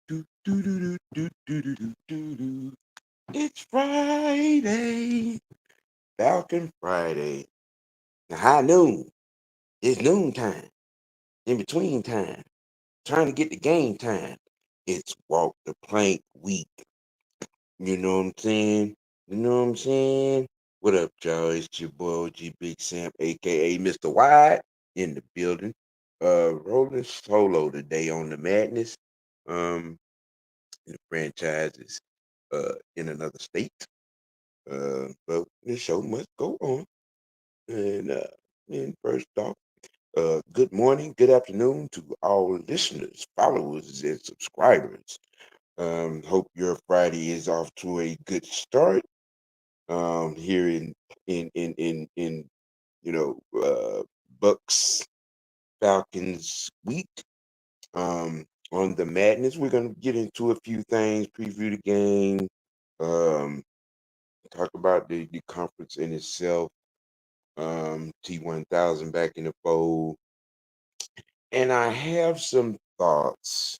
Do, do, do, do, do, do, do, do, do. It's Friday, Falcon Friday. Now, high noon. It's noon time. In between time. Trying to get the game time. It's walk the plank week. You know what I'm saying? You know what I'm saying? What up, y'all? It's your boy OGBigsam, aka Mr. Wide, in the building. Rolling solo today on the madness. Um, the franchise is in another state. But the show must go on. And first off, good morning, good afternoon to all listeners, followers, and subscribers. Hope your Friday is off to a good start. Here in you know Bucs Falcons week. On the madness, we're gonna get into a few things, preview the game, um, talk about the conference in itself. T1000 back in the fold, and I have some thoughts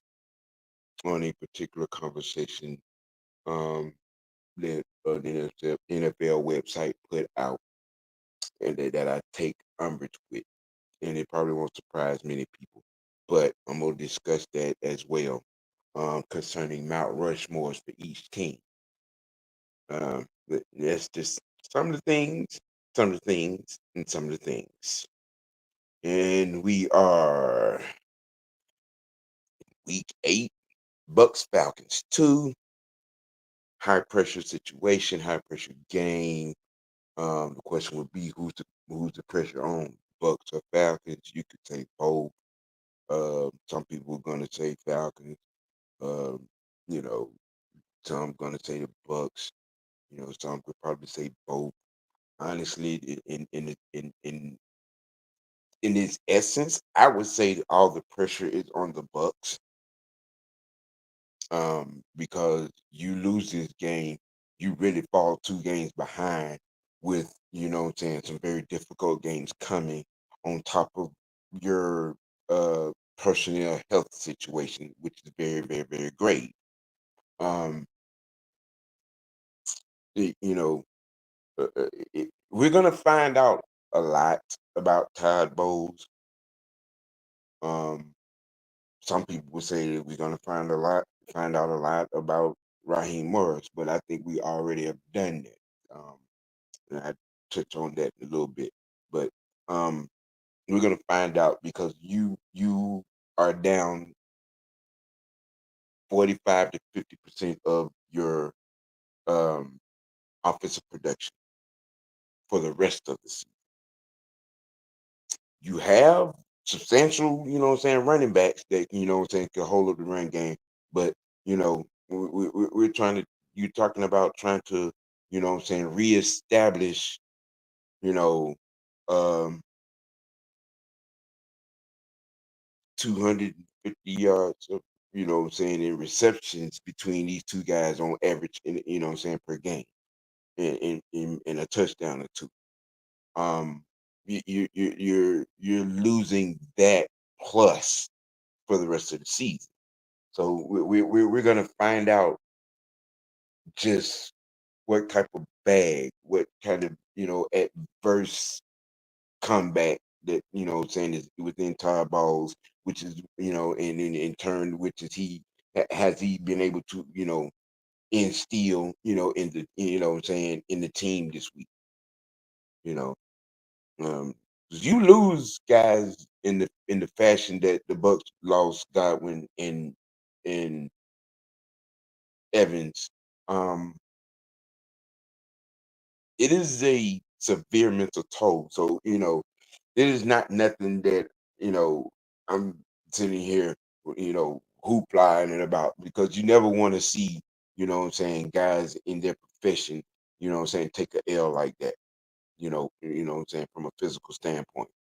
on a particular conversation that the NFL website put out, and that I take umbrage with, and it probably won't surprise many people, but I'm gonna discuss that as well, concerning Mount Rushmores for each team. That's just some of the things, some of the things, and some of the things. And we are week 8, Bucks Falcons 2, high pressure situation, high pressure game. The question would be who's the pressure on, Bucks or Falcons? You could say both. Some people are gonna say Falcons. Um, you know, some gonna say the Bucks. Some could probably say both. Honestly, in its essence, I would say that all the pressure is on the Bucks, because you lose this game, you really fall 2 games behind with, what I'm saying, some very difficult games coming on top of your personnel health situation, which is very, very, very great. Um, y- you know, we're gonna find out a lot about Todd Bowles. Um, some people would say that we're gonna find out a lot about Raheem Morris, but I think we already have done that. And I touch on that in a little bit, but um, we're gonna find out because you are down 45 to 50% of your um offensive production for the rest of the season. You have substantial, what I'm saying, running backs that, what I'm saying, can hold up the run game. But, we're trying to, you're talking about trying to, what I'm saying, reestablish, you know, um, 250 yards of, what I'm saying, in receptions between these two guys on average, what I'm saying, per game, in a touchdown or two. Um, you're losing that plus for the rest of the season. So we're gonna find out just what type of bag, what kind of adverse comeback that what I'm saying is within Todd Balls, which is and in turn, which is has he been able to instill in the what I'm saying, in the team this week. You know, 'Cause you lose guys in the fashion that the Bucks lost Godwin and Evans. Um, it is a severe mental toll. So, it is not nothing that, I'm sitting here, hooplying it about, because you never want to see, what I'm saying, guys in their profession, what I'm saying, take a L like that, what I'm saying, from a physical standpoint.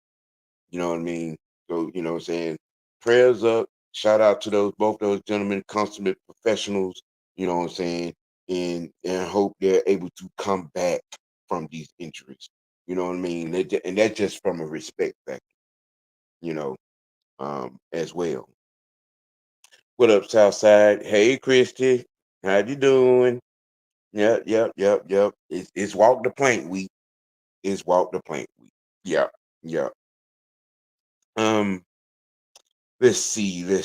You know what I mean? So, what I'm saying, prayers up, shout out to both those gentlemen, consummate professionals, what I'm saying, and hope they're able to come back from these injuries. You know what I mean? And that's just from a respect factor, you know, as well. What up, Southside? Hey, Christy. How you doing? Yep, yep, yep, yep. It's walk the plank week. It's walk the plank week. Yeah, yeah. Um, let's see. We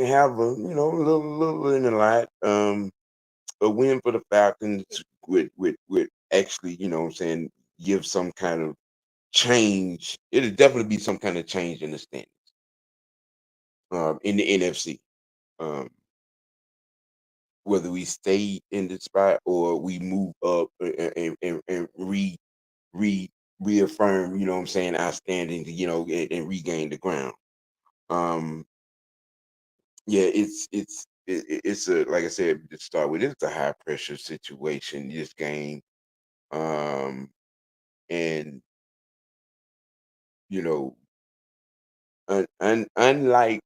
have a little in the lot. A win for the Falcons would actually, what I'm saying, give some kind of change. It'll definitely be some kind of change in the standings. In the NFC. Um, whether we stay in the spot or we move up and re reaffirm, what I'm saying, our standing, and regain the ground. Um, yeah, it's a, like I said to start with, it's a high pressure situation, this game. Um, and you know, unlike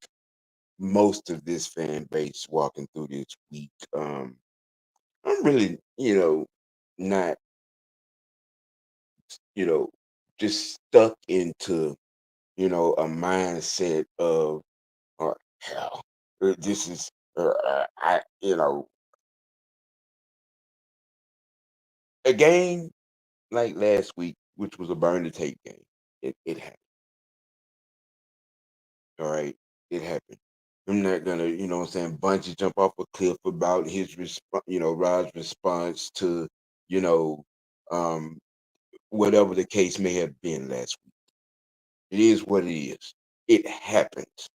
most of this fan base walking through this week, I'm really, not, you know, just stuck into, a mindset of, hell, this is, a game like last week, which was a burn to take game. It happened. All right, it happened. I'm not gonna, what I'm saying, bungee jump off a cliff about his response, Rod's response to, you know, um, whatever the case may have been last week. It is what it is. It happens.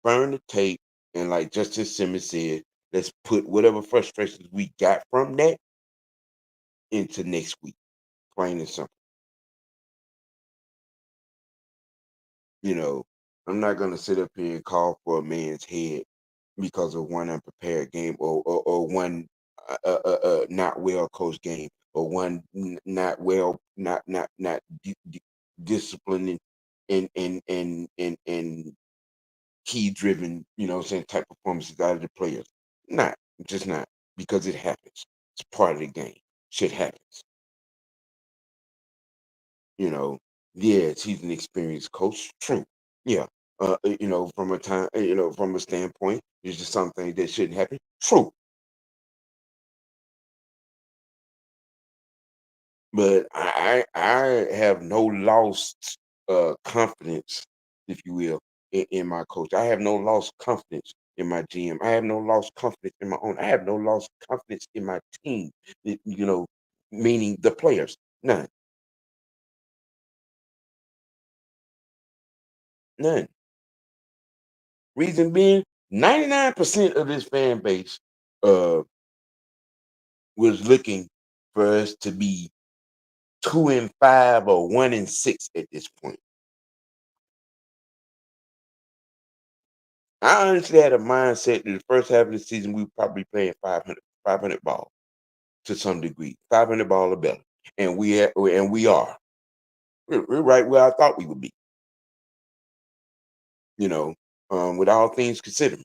Burn the tape, and like Justice Simmons said, let's put whatever frustrations we got from that into next week. Plain and simple. You know, I'm not gonna sit up here and call for a man's head because of one unprepared game, or one not well coached game, or one not well not disciplining and key driven, type performances out of the players. Not, just not, because it happens. It's part of the game. Shit happens. You know, yes, he's an experienced coach. True. Yeah. From a time, from a standpoint, there's just something that shouldn't happen. True. But I have no lost confidence, if you will, in my coach. I have no lost confidence in my GM. I have no lost confidence in my own. I have no lost confidence in my team. Meaning the players. None. None. Reason being, 99% of this fan base uh was looking for us to be 2-5 or 1-6 at this point. I honestly had a mindset that the first half of the season we probably playing 500 ball to some degree, 500 ball or better, and we are. We're right where I thought we would be. You know, with all things considered,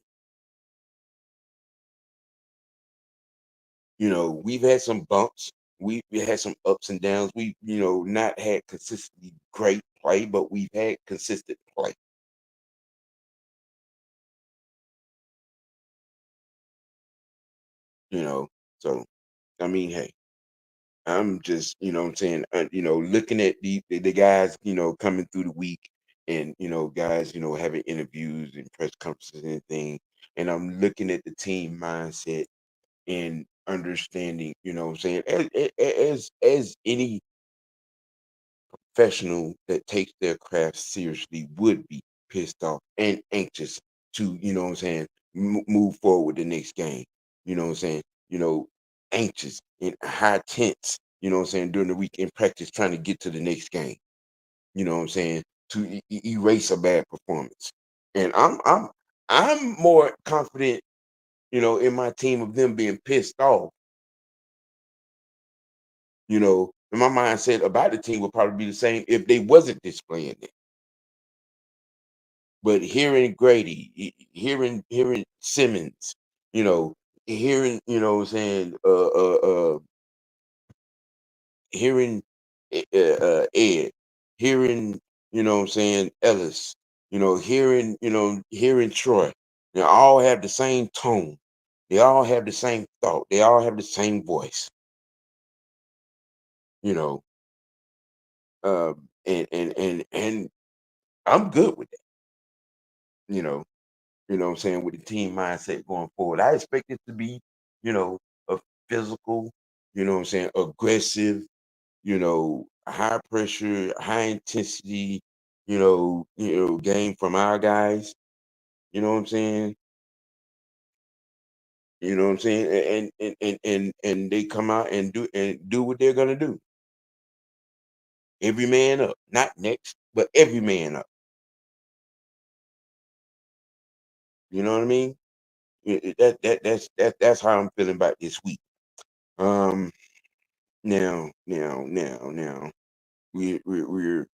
we've had some bumps, we had some ups and downs. We, not had consistently great play, but we've had consistent play. You know, so I mean, hey. I'm just, what I'm saying, looking at the guys, coming through the week, and guys, having interviews and press conferences and thing, and I'm looking at the team mindset and understanding, what I'm saying, as any professional that takes their craft seriously would be pissed off and anxious to, what I'm saying, move forward with the next game. You know what I'm saying? Anxious and high tense, what I'm saying, during the week in practice trying to get to the next game. You know what I'm saying? To erase a bad performance. And I'm more confident, in my team of them being pissed off, and my mindset about the team would probably be the same if they wasn't displaying it. But hearing Grady, hearing Simmons, you know, hearing, what I'm saying, hearing Ed, hearing Ellis, hearing Troy. They all have the same tone. They all have the same thought. They all have the same voice. You know, and I'm good with that. You know, with the team mindset going forward. I expect it to be, a physical, aggressive, high pressure, high intensity, game from our guys. You know what I'm saying? You know what I'm saying? And they come out and do what they're gonna do. Every man up, not next, but every man up. You know what I mean? That's how I'm feeling about this week. Um, now, we're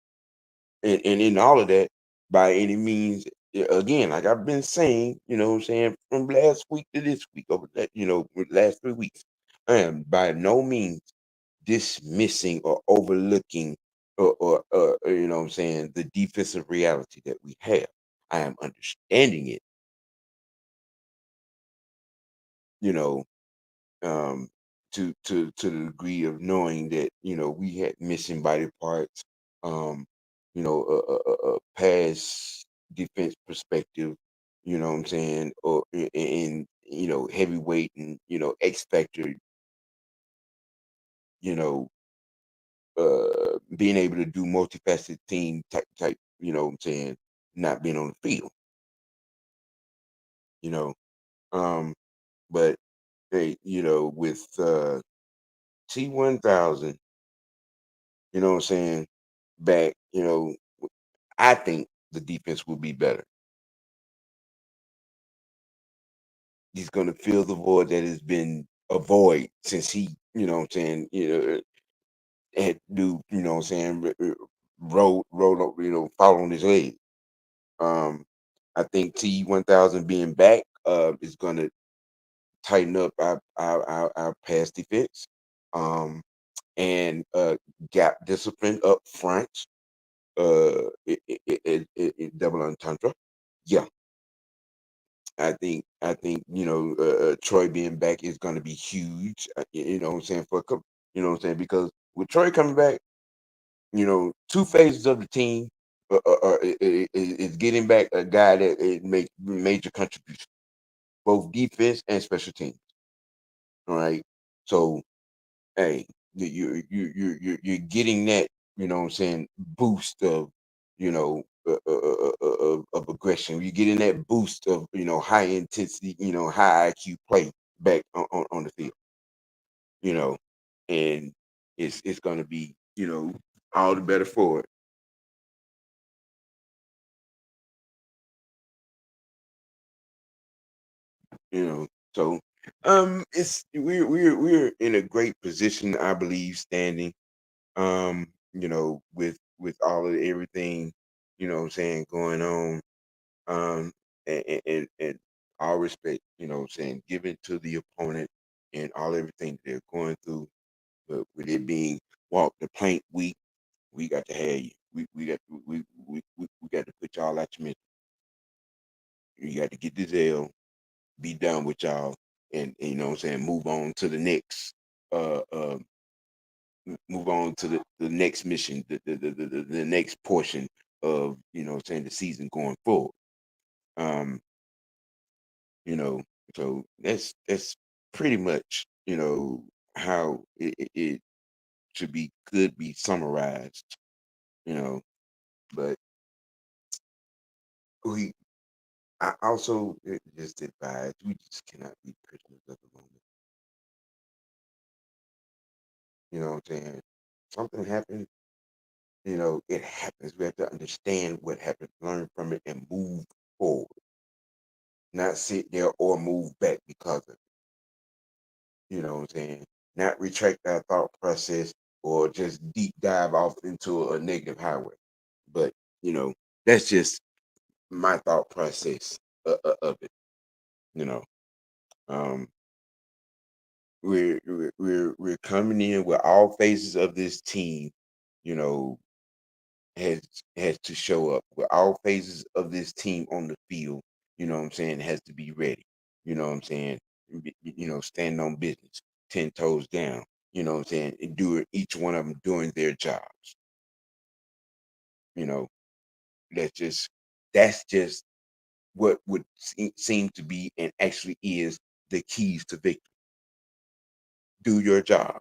and in all of that, by any means, again, like I've been saying, what I'm saying, from last week to this week, over that, with last 3 weeks, I am by no means dismissing or overlooking or what I'm saying, the defensive reality that we have. I am understanding it, you know, um, to the degree of knowing that we had missing body parts, um, a past defense perspective, what I'm saying, or in heavyweight and X factor, you know, being able to do multifaceted team type, what I'm saying, not being on the field, you know, um, but hey, with T1000. What I'm saying? Back, I think the defense will be better. He's going to fill the void that has been a void since he, what I'm saying, had do, what I'm saying, roll up, fall on his leg. Um, I think T1000 being back is going to tighten up our pass defense, and gap discipline up front. Double entendre. Yeah, I think Troy being back is going to be huge. What I'm saying, for a couple, what I'm saying, because with Troy coming back, two phases of the team is getting back a guy that make major contribution, both defense and special teams. All right, so hey, you're getting that, what I'm saying, boost of, of aggression. You're getting that boost of, high intensity, high IQ play back on the field, you know, and it's gonna be, all the better for it, you know. So it's we're in a great position, I believe, standing, with all of everything, what I'm saying, going on. And all respect, what I'm saying, given to the opponent and all everything they're going through. But with it being walk the plank week, we got to have you. We got to put y'all out your misery. You got to get this L, be done with y'all, and you know what I'm saying, move on to the next uh uh move on to the next mission, the next portion of, what I'm saying, the season going forward. Um, you know, so that's pretty much, how it could be summarized, you know. But we I also just advise we just cannot be prisoners of the moment. You know what I'm saying? Something happened, it happens. We have to understand what happened, learn from it, and move forward. Not sit there or move back because of it. You know what I'm saying? Not retract our thought process or just deep dive off into a negative highway. But, you know, that's just my thought process of it. You know, um, we're coming in with all phases of this team, you know, has has to show up with all phases of this team on the field. You know what I'm saying? Has to be ready. You know what I'm saying? Stand on business, 10 toes down. You know what I'm saying? And do each one of them doing their jobs. You know, that's just that's just what would seem to be and actually is the keys to victory. Do your job.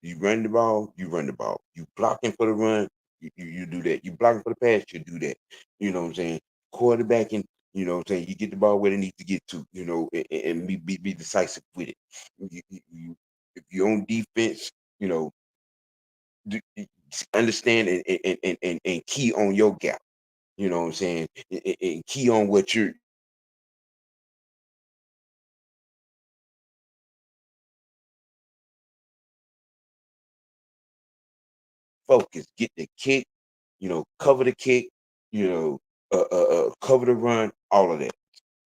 You run the ball, you run the ball. You blocking for the run, you do that. You blocking for the pass, you do that. You know what I'm saying? Quarterbacking, you know what I'm saying? You get the ball where it needs to get to, and be decisive with it. If you're on defense, you know, understand and key on your gap. You know what I'm saying? And key on what you're focused. Get the kick, cover the kick, cover the run, all of that.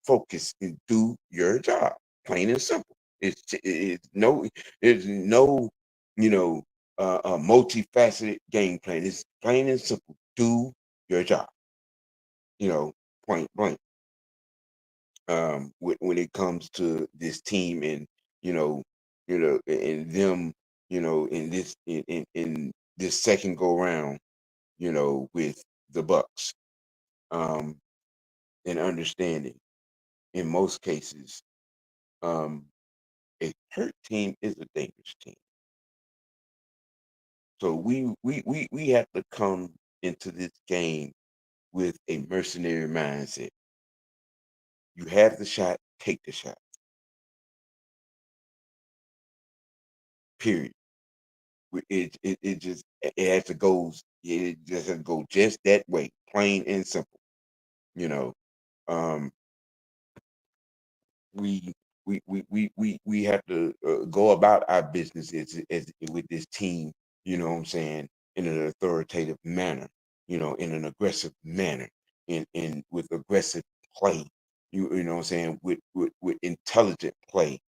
Focus and do your job. Plain and simple. It's no, multifaceted game plan. It's plain and simple. Do your job. You know, point blank. When it comes to this team and you know, and them, in this second go round, with the Bucs, um, and understanding in most cases, um, a hurt team is a dangerous team. So we have to come into this game with a mercenary mindset. You have the shot, take the shot. Period. It has to go. It just has to go just that way, plain and simple. You know, um, we we have to go about our business as with this team. You know what I'm saying, in an authoritative manner. In an aggressive manner, in with aggressive play. You know what I'm saying, with intelligent play.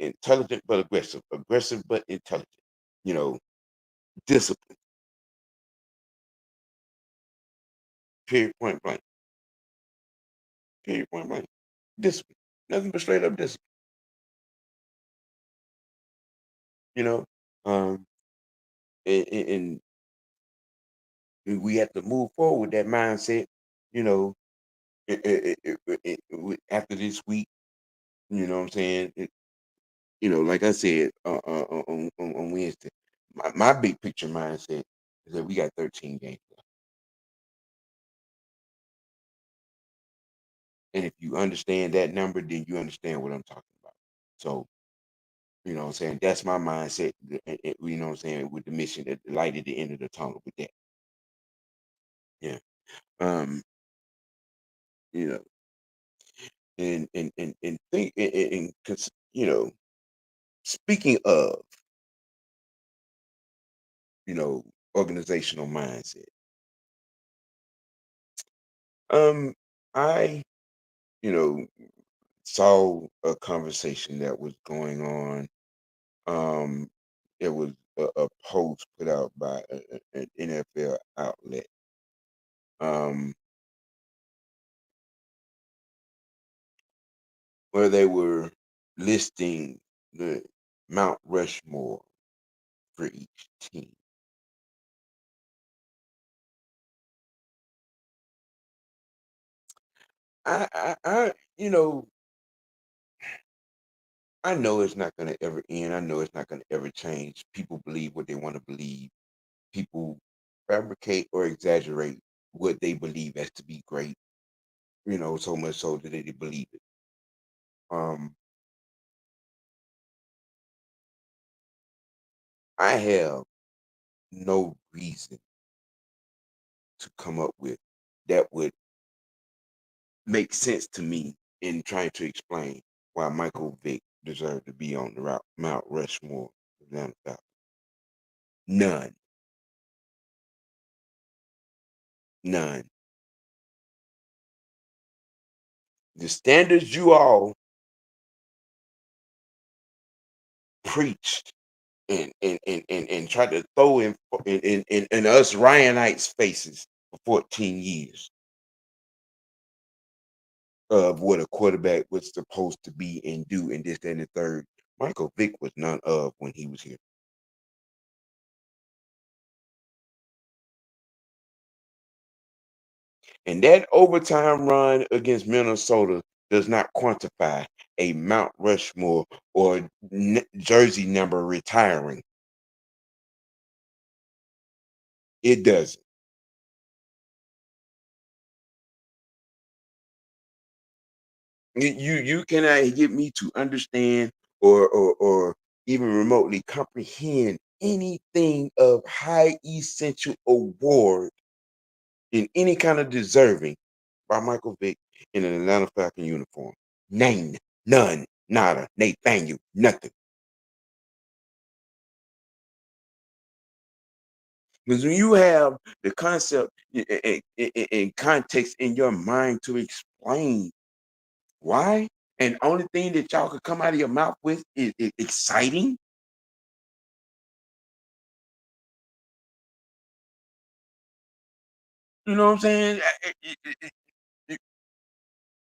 Intelligent but aggressive, aggressive but intelligent. You know, discipline. Period. Point blank. Period. Point blank. Discipline. Nothing but straight up discipline. You know, um, and we have to move forward with that mindset. You know, after this week. You know what I'm saying? Like I said on Wednesday, my big picture mindset is that we got 13 games left, and if you understand that number, then you understand what I'm talking about. So, what I'm saying, that's my mindset. You know what I'm saying, with the mission, at the light at the end of the tunnel. With that, yeah. Um, you know, and think speaking of organizational mindset. Um, I you know saw a conversation that was going on. Um, it was a post put out by an NFL outlet. Um, where they were listing the Mount Rushmore for each team. I know it's not going to ever end. I know it's not going to ever change. People believe what they want to believe. People fabricate or exaggerate what they believe as to be great. So much so that they believe it. Um, I have no reason to come up with that would make sense to me in trying to explain why Michael Vick deserved to be on the Mount Rushmore of Atlanta Falcons. None. None. The standards you all preached and try to throw in us Ryanites' faces for 14 years of what a quarterback was supposed to be and do and this, that, and the third. Michael Vick was none of when he was here. And that overtime run against Minnesota does not quantify a Mount Rushmore or jersey number retiring. It doesn't. You cannot get me to understand or even remotely comprehend anything of high essential award in any kind of deserving by Michael Vick in an Atlanta Falcon uniform. None, none, nada, Nathaniel, nothing. Because when you have the concept and context in your mind to explain why, and only thing that y'all could come out of your mouth with is exciting. You know what I'm saying?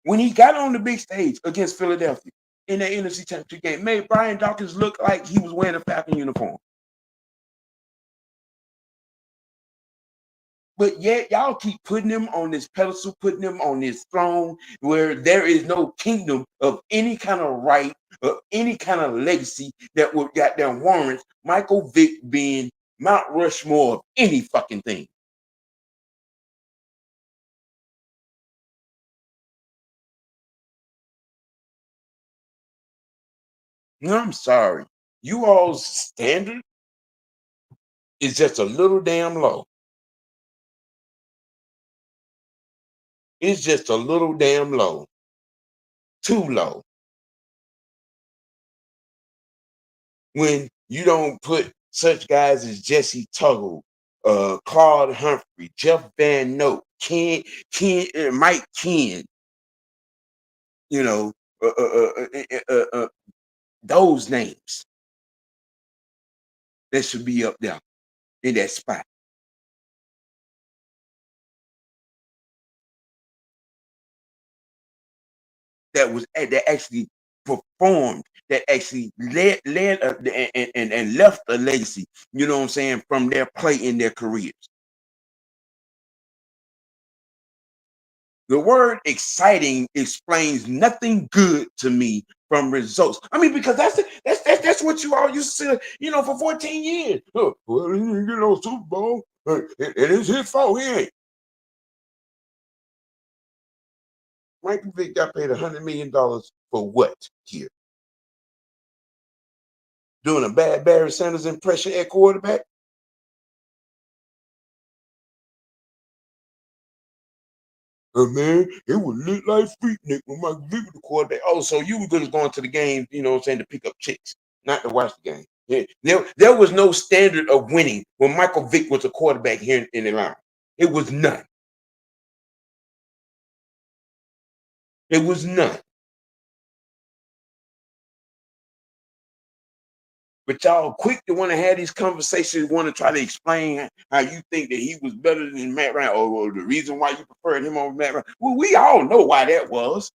When he got on the big stage against Philadelphia in the NFC Championship game, made Brian Dawkins look like he was wearing a Falcon uniform. But yet y'all keep putting him on this pedestal, putting him on this throne where there is no kingdom of any kind of right, of any kind of legacy that would goddamn warrant Michael Vick being Mount Rushmore of any fucking thing. No, I'm sorry. You all's standard is just a little damn low. It's just a little damn low. Too low. When you don't put such guys as Jesse Tuggle, Claude Humphrey, Jeff Van Note, Mike Ken, you know, uh, uh, uh, uh, those names that should be up there in that spot. That actually performed, that actually led and left a legacy. You know what I'm saying, from their play in their careers. The word exciting explains nothing good to me from results. I mean, because that's what you all used to say, for 14 years. Oh, well, he didn't get no Super Bowl. It is his fault. He ain't. Michael Vick got paid $100 million for what here? Doing a bad Barry Sanders impression at quarterback? Man, it was lit like Freaknik when Michael Vick was the quarterback. Oh, so you were just going to the game, to pick up chicks, not to watch the game. Yeah. There was no standard of winning when Michael Vick was a quarterback here in Atlanta. It was none. It was none. But y'all quick to want to have these conversations, want to try to explain how you think that he was better than Matt Ryan, or the reason why you preferred him over Matt Ryan. Well, we all know why that was.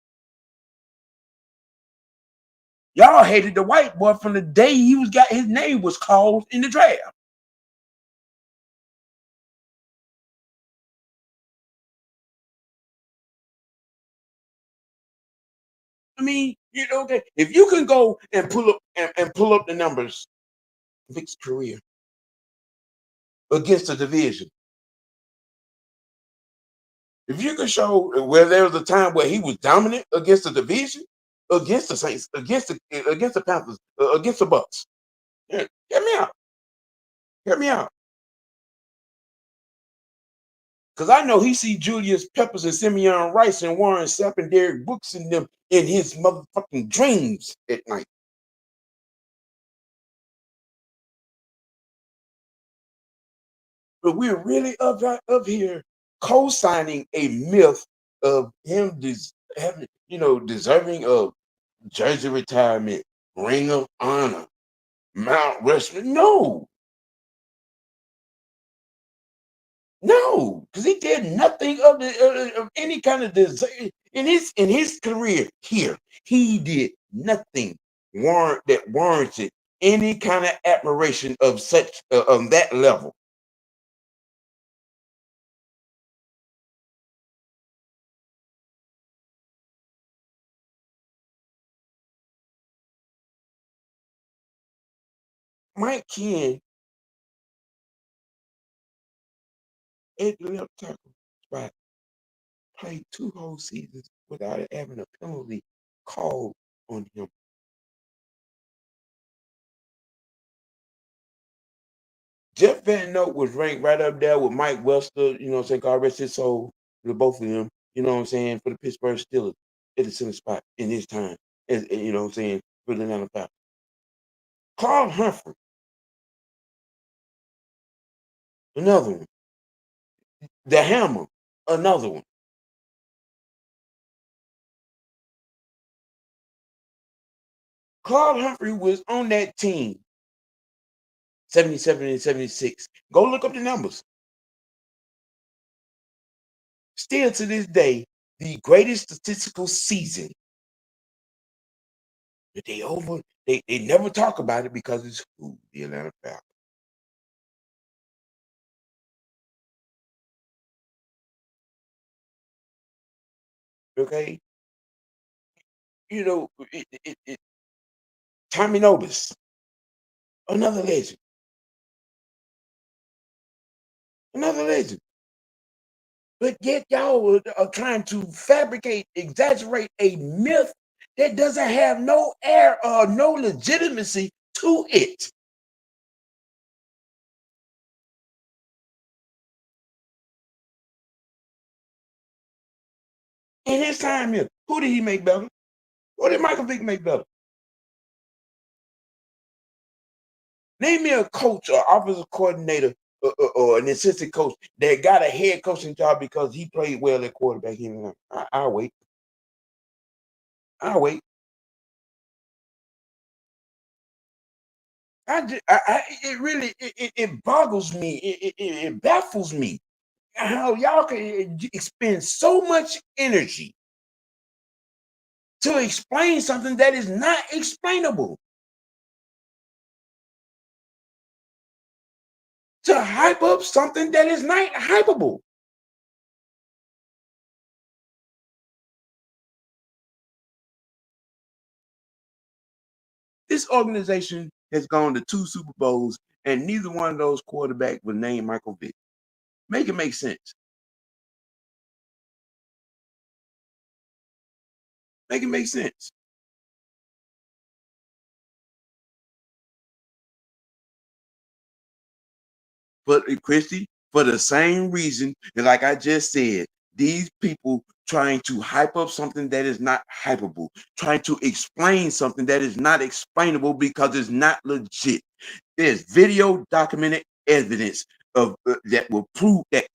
Y'all hated the white boy from the day his name was called in the draft. I mean, if you can go and pull up the numbers of Vic's career against the division, if you can show where there was a time where he was dominant against the division, against the Saints, against the Panthers, against the Bucs, yeah, get me out. Get me out. Because I know he see Julius Peppers and Simeon Rice and Warren Sapp and Derek Brooks in them in his motherfucking dreams at night. But we're really up here co-signing a myth of him deserving of jersey retirement, ring of honor. Mount Rushmore. No, because he did nothing of of any kind of design in his career here. He did nothing that warranted any kind of admiration of such on that level. Mike Ken at the left tackle spot played 2 whole seasons without having a penalty called on him. Jeff Van Note was ranked right up there with Mike Webster, you know what I'm saying? God rest his soul, the both of them, you know what I'm saying, for the Pittsburgh Steelers at the center spot in his time, you know what I'm saying, for the Atlanta Falcons. Carl Humphrey, another one. The Hammer, another one. Carl Humphrey was on that team, 77 and 76. Go look up the numbers. Still to this day, the greatest statistical season that they never talk about it because it's who? The Atlanta Falcons. Okay? You know, Tommy Nobis, another legend, another legend. But yet y'all are trying to fabricate, exaggerate a myth that doesn't have no air or no legitimacy to it. In his time here, who did he make better? Who did Michael Vick make better? Name me a coach or offensive coordinator or an assistant coach that got a head coaching job because he played well at quarterback. I'll wait. I'll wait. It really, it boggles me. It baffles me how y'all can expend so much energy to explain something that is not explainable, to hype up something that is not hypeable. This organization has gone to 2 Super Bowls, and neither one of those quarterbacks was named Michael Vick. Make it make sense. Make it make sense. But Christy, for the same reason, and like I just said, these people trying to hype up something that is not hypeable, trying to explain something that is not explainable because it's not legit. There's video documented evidence of that will prove that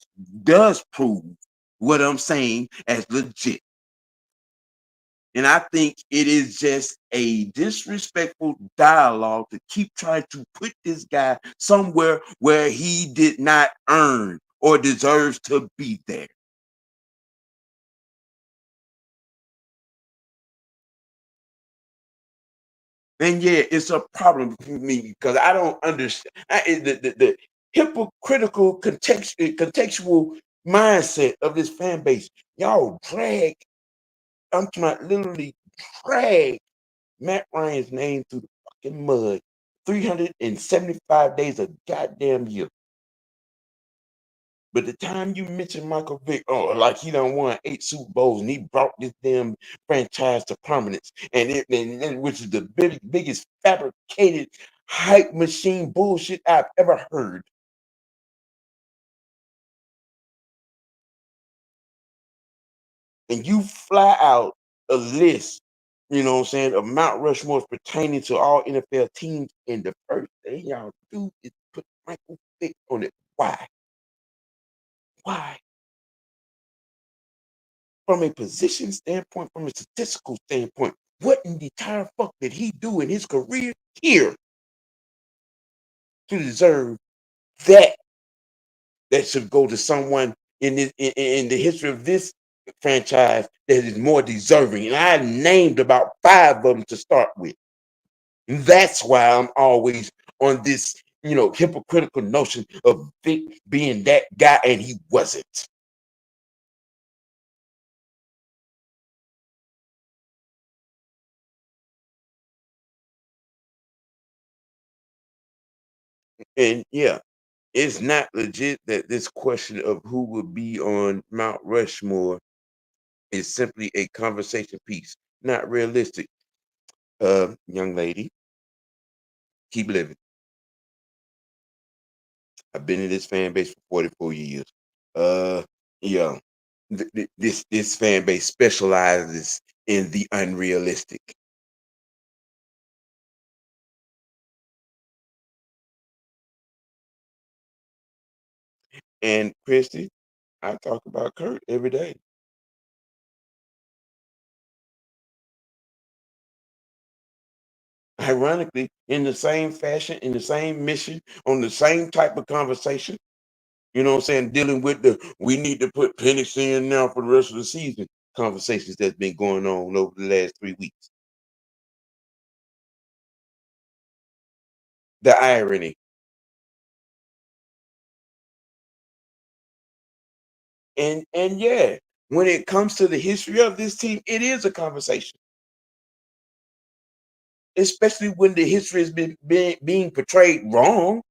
does prove what I'm saying as legit. And I think it is just a disrespectful dialogue to keep trying to put this guy somewhere where he did not earn or deserves to be there. And yeah, it's a problem for me because I don't understand the hypocritical contextual mindset of this fan base. Y'all drag, I'm talking about literally drag Matt Ryan's name through the fucking mud 375 days a goddamn year. But the time you mention Michael Vick, oh, like he done won 8 Super Bowls and he brought this damn franchise to prominence, which is the biggest fabricated hype machine bullshit I've ever heard. And you fly out a list, you know what I'm saying, of Mount Rushmore pertaining to all NFL teams, and the first thing y'all do is put Michael Vick on it. Why? Why? From a position standpoint, from a statistical standpoint, what in the entire fuck did he do in his career here? to deserve that that should go to someone in the history of this franchise that is more deserving. And I named about five of them to start with. And that's why I'm always on this, hypocritical notion of Vic being that guy, and he wasn't. And yeah, it's not legit that this question of who would be on Mount Rushmore is simply a conversation piece, not realistic. Young lady, keep living. I've been in this fan base for 44 years. Uh, yeah, this fan base specializes in the unrealistic. And Christy, I talk about Kurt every day. Ironically, in the same fashion, in the same mission, on the same type of conversation. You know what I'm saying? Dealing with the we need to put Penix in now for the rest of the season conversations that's been going on over the last 3 weeks. The irony. And yeah, when it comes to the history of this team, it is a conversation. Especially when the history has been being portrayed wrong.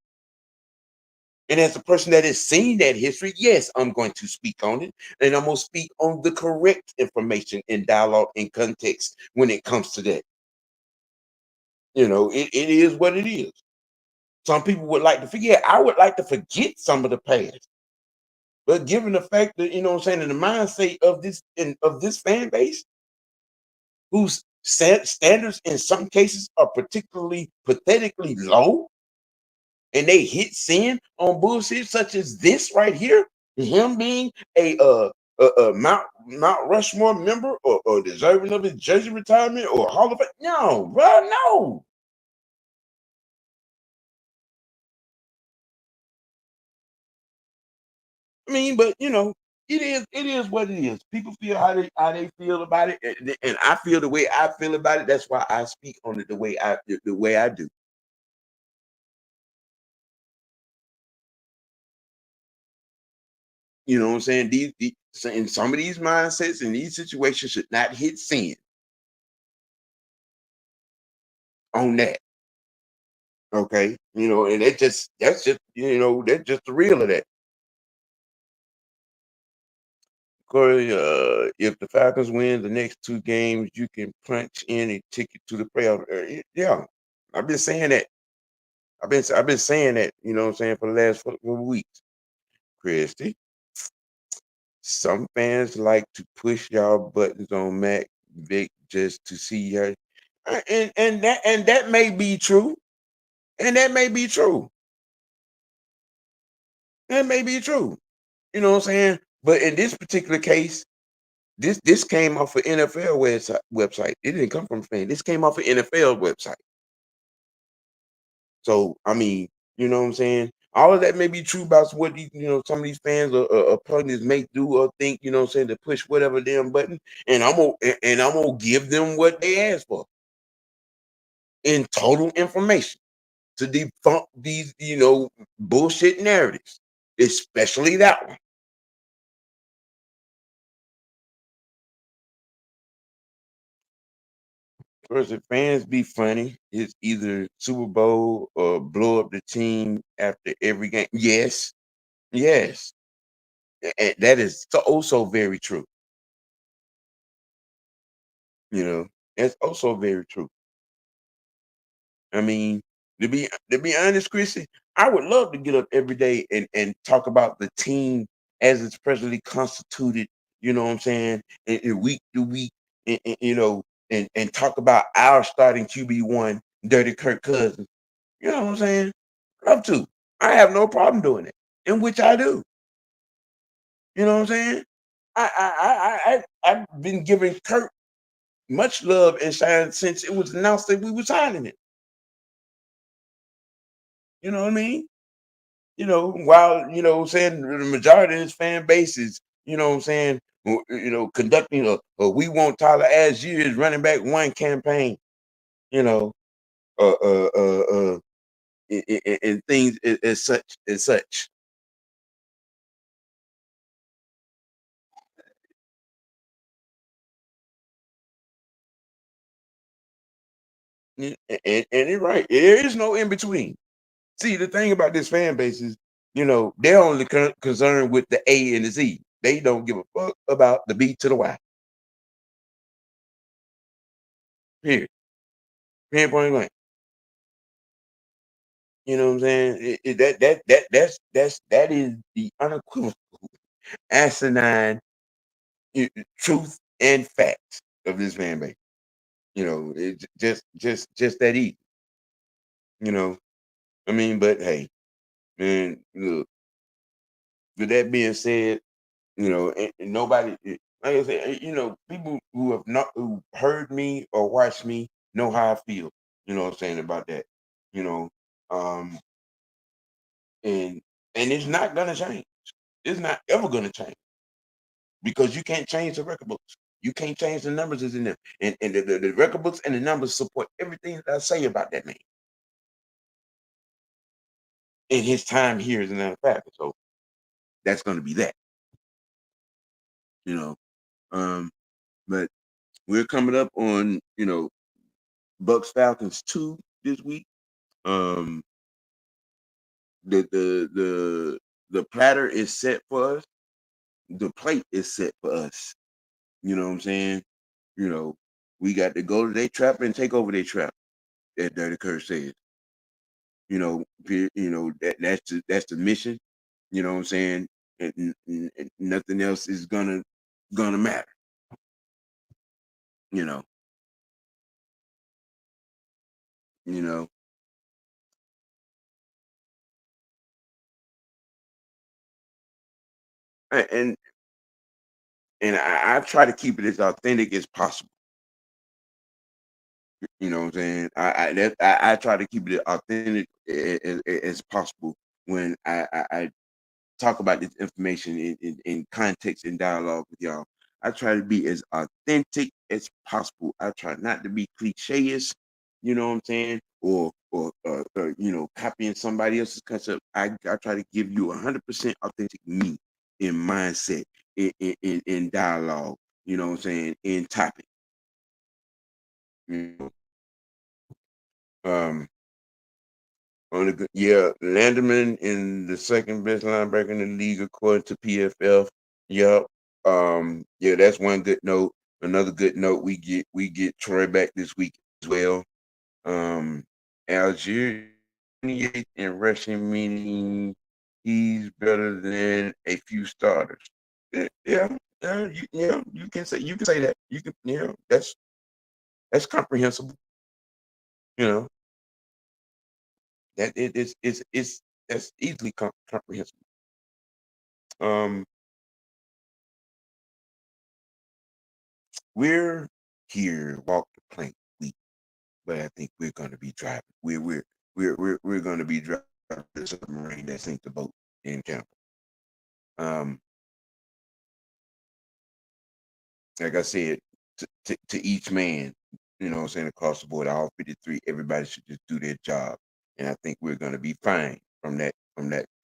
And as a person that has seen that history, yes, I'm going to speak on it. And I'm going to speak on the correct information in dialogue and context when it comes to that. It is what it is. Some people would like to forget. I would like to forget some of the past. But given the fact that, what I'm saying, in the mindset of this fan base, whose standards in some cases are particularly pathetically low, and they hit sin on bullshit such as this right here, him being a Mount Rushmore member or deserving of his jersey retirement or Hall of Fame. No, bro, no. I mean, but it is what it is. People feel how they feel about it, and I feel the way I feel about it. That's why I speak on it the way I do. You know what I'm saying? These in some of these mindsets in these situations should not hit sin on that. Okay, and that's just the real of that. Corey, if the Falcons win the next two games, you can punch in a ticket to the playoff. Yeah, I've been saying that. I've been saying that. You know what I'm saying, for the last couple weeks. Christy, some fans like to push y'all buttons on Mac Vic just to see her, and that may be true, and that may be true. That may be true. You know what I'm saying? But in this particular case, this came off an NFL website. It didn't come from a fan. This came off an NFL website. So I mean, you know what I'm saying? All of that may be true about what some of these fans or pundits may do or think, what I'm saying, to push whatever damn button. And I'm gonna give them what they asked for in total information to debunk these, bullshit narratives, especially that one. First, if fans be funny, it's either Super Bowl or blow up the team after every game. Yes, yes, and that is also very true. That's also very true. I mean, to be honest, Chrissy, I would love to get up every day and talk about the team as it's presently constituted. You know what I'm saying? And week to week, and talk about our starting QB1, Dirty Kirk Cousins. You know what I'm saying? Love to. I have no problem doing it, in which I do. You know what I'm saying? I've been giving Kirk much love and shine since it was announced that we were signing it. You know what I mean? While saying the majority of his fan base is, conducting a "We Want Tyler as years running back one" campaign. You know, uh, uh, uh, uh, and things as such. And you're right. There is no in between. See, the thing about this fan base is, they're only concerned with the A and the Z. They don't give a fuck about the B to the Y. Period. Point blank. You know what I'm saying? That is the unequivocal, asinine truth and facts of this fan base. It's just that easy. You know, I mean, but hey, man, look. With that being said, and nobody, like I said, people who have not who heard me or watched me know how I feel. You know what I'm saying about that. You know, um, and it's not gonna change. It's not ever gonna change because you can't change the record books. You can't change the numbers that's in them, and the record books and the numbers support everything that I say about that man in his time here as an NFL. So that's gonna be that. You know, um, but we're coming up on Bucs Falcons 2 this week. Um, the platter is set for us. The plate is set for us. You know what I'm saying? You know, we got to go to their trap and take over their trap. That Dirty Kurt says. That's the mission. You know what I'm saying? And nothing else is gonna matter. You know. You know. And I try to keep it as authentic as possible. You know what I'm saying? I try to keep it authentic as possible when I talk about this information in context and dialogue with y'all. I try to be as authentic as possible. I try not to be cliches, you know what I'm saying, or copying somebody else's concept. I try to give you 100% authentic me in mindset, in dialogue. You know what I'm saying, in topic. You um, yeah, Landerman in the second best linebacker in the league according to PFF. Yep. Yeah, that's one good note. Another good note, we get Troy back this week as well. Um, Algier 28th in rushing, meaning he's better than a few starters. Yeah, you can say that. You can, that's comprehensible. You know that it's that's easily comprehensible. Um, we're here, walk the plank week, but I think we're going to be driving. We're going to be driving the submarine that sank the boat in Tampa. Um, like I said, to each man, what I'm saying, across the board, all 53, everybody should just do their job, and I think we're going to be fine from that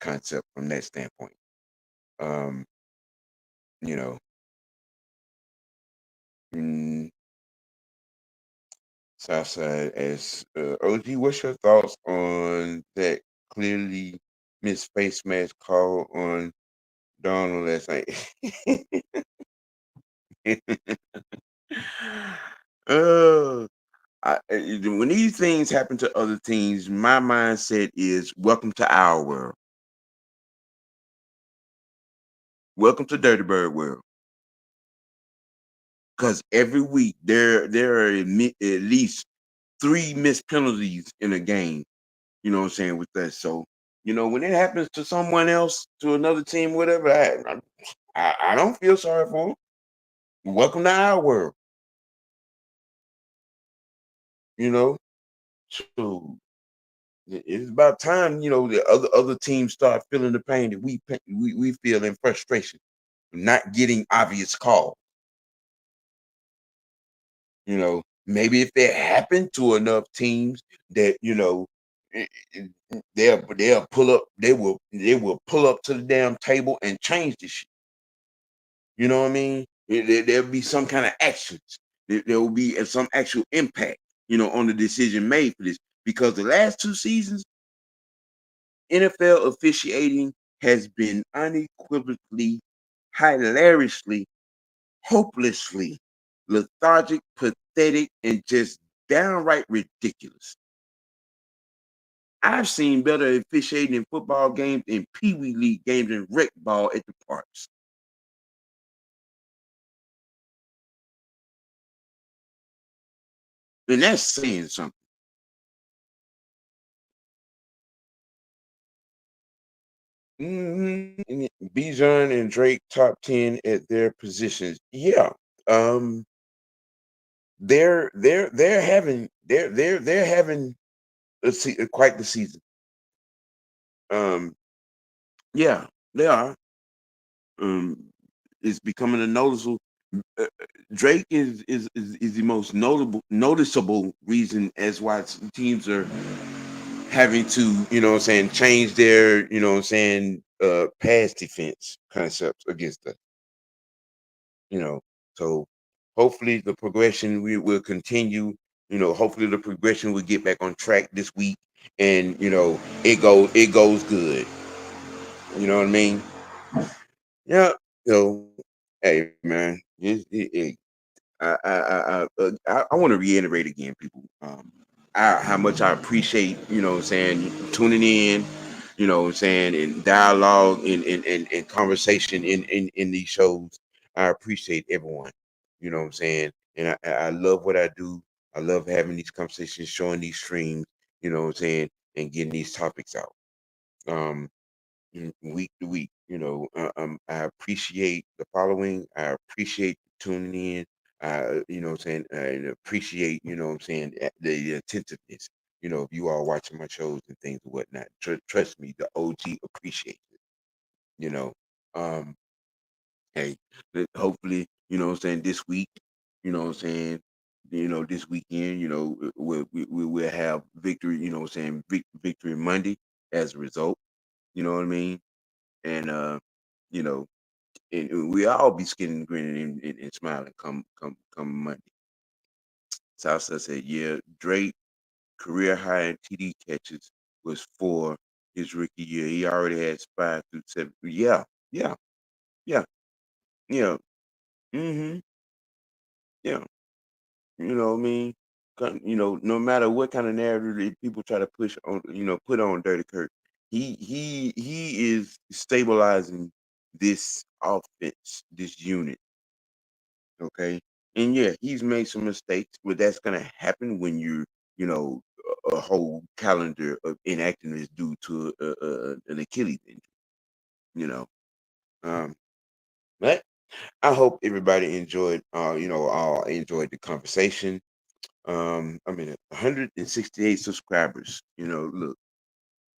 concept, from that standpoint. Um, you know, mm, Southside as OG. What's your thoughts on that clearly missed face mask call on Donald last night? Oh, when these things happen to other teams, my mindset is welcome to our world. Welcome to Dirty Bird world. Because every week there are at least 3 missed penalties in a game. You know what I'm saying with that. So when it happens to someone else, to another team, whatever, I don't feel sorry for them. Welcome to our world. You know. So it's about time, the other teams start feeling the pain that we feel in frustration, not getting obvious calls. Maybe if it happened to enough teams that they'll pull up, they will pull up to the damn table and change the shit. You know what I mean? There'll be some kind of actions. There will be some actual impact, on the decision made for this. Because the last 2 seasons, NFL officiating has been unequivocally, hilariously, hopelessly lethargic, pathetic, and just downright ridiculous. I've seen better officiating in football games, in Pee Wee League games, and rec ball at the parks. And that's saying something. Bijan and Drake top 10 at their positions. Yeah. Um they're having quite the season. Um yeah, they are. Um it's becoming a noticeable. Drake is the most noticeable reason as why teams are having to, what I'm saying, change their, pass defense concepts against us. you know. So hopefully the progression we will continue. Hopefully the progression will get back on track this week, and it goes good. You know what I mean? Yeah. Hey man, I want to reiterate again, people, how much I appreciate, what I'm saying, tuning in, what I'm saying, and dialogue and conversation in these shows. I appreciate everyone, what I'm saying, and I love what I do. I love having these conversations, showing these streams, what I'm saying, and getting these topics out. Um, week to week. I appreciate the following. I appreciate tuning in. What I'm saying, and appreciate, what I'm saying, the attentiveness. If you are watching my shows and things and whatnot, trust me, the OG appreciates it. You know, um, hey, hopefully, what I'm saying, this week, what I'm saying, this weekend, we'll have victory. What I'm saying, victory Monday as a result. You know what I mean? And you know, and we all be skinning, grinning, and smiling come Monday. Southside said, "Yeah, Drake career high in TD catches was 4 his rookie year. He already had 5 through 7. Yeah, yeah, yeah, yeah. Mm-hmm. Yeah. You know what I mean? No matter what kind of narrative that people try to push on, put on Dirty Kirk, he is stabilizing this offense, this unit. Okay. And yeah, he's made some mistakes, but that's gonna happen when you know, a whole calendar of inactiveness due to an Achilles injury. You know, um, but I hope everybody enjoyed. All enjoyed the conversation. I mean, 168 subscribers. Look,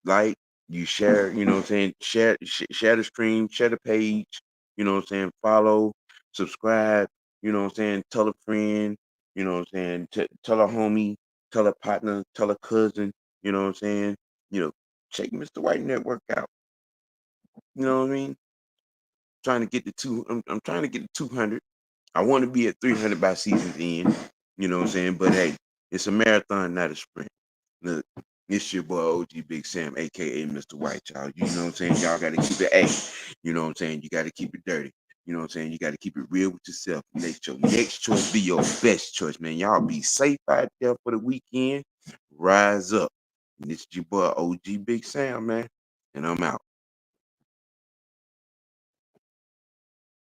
like, you share, what I'm saying, share the stream, share the page, what I'm saying, follow, subscribe, what I'm saying, tell a friend, what I'm saying, tell a homie, tell a partner, tell a cousin, what I'm saying, you know, check Mr. White Network out. You know what I mean? Trying to get to I'm trying to get to 200. I want to be at 300 by season's end. You know what I'm saying? But hey, it's a marathon, not a sprint. Look, it's your boy OG Big Sam, aka Mr. White, y'all. You know what I'm saying? Y'all gotta keep it A. You know what I'm saying? You gotta keep it dirty. You know what I'm saying? You gotta keep it real with yourself. Make your next choice be your best choice, man. Y'all be safe out there for the weekend. Rise up. And this is your boy OG Big Sam, man. And I'm out.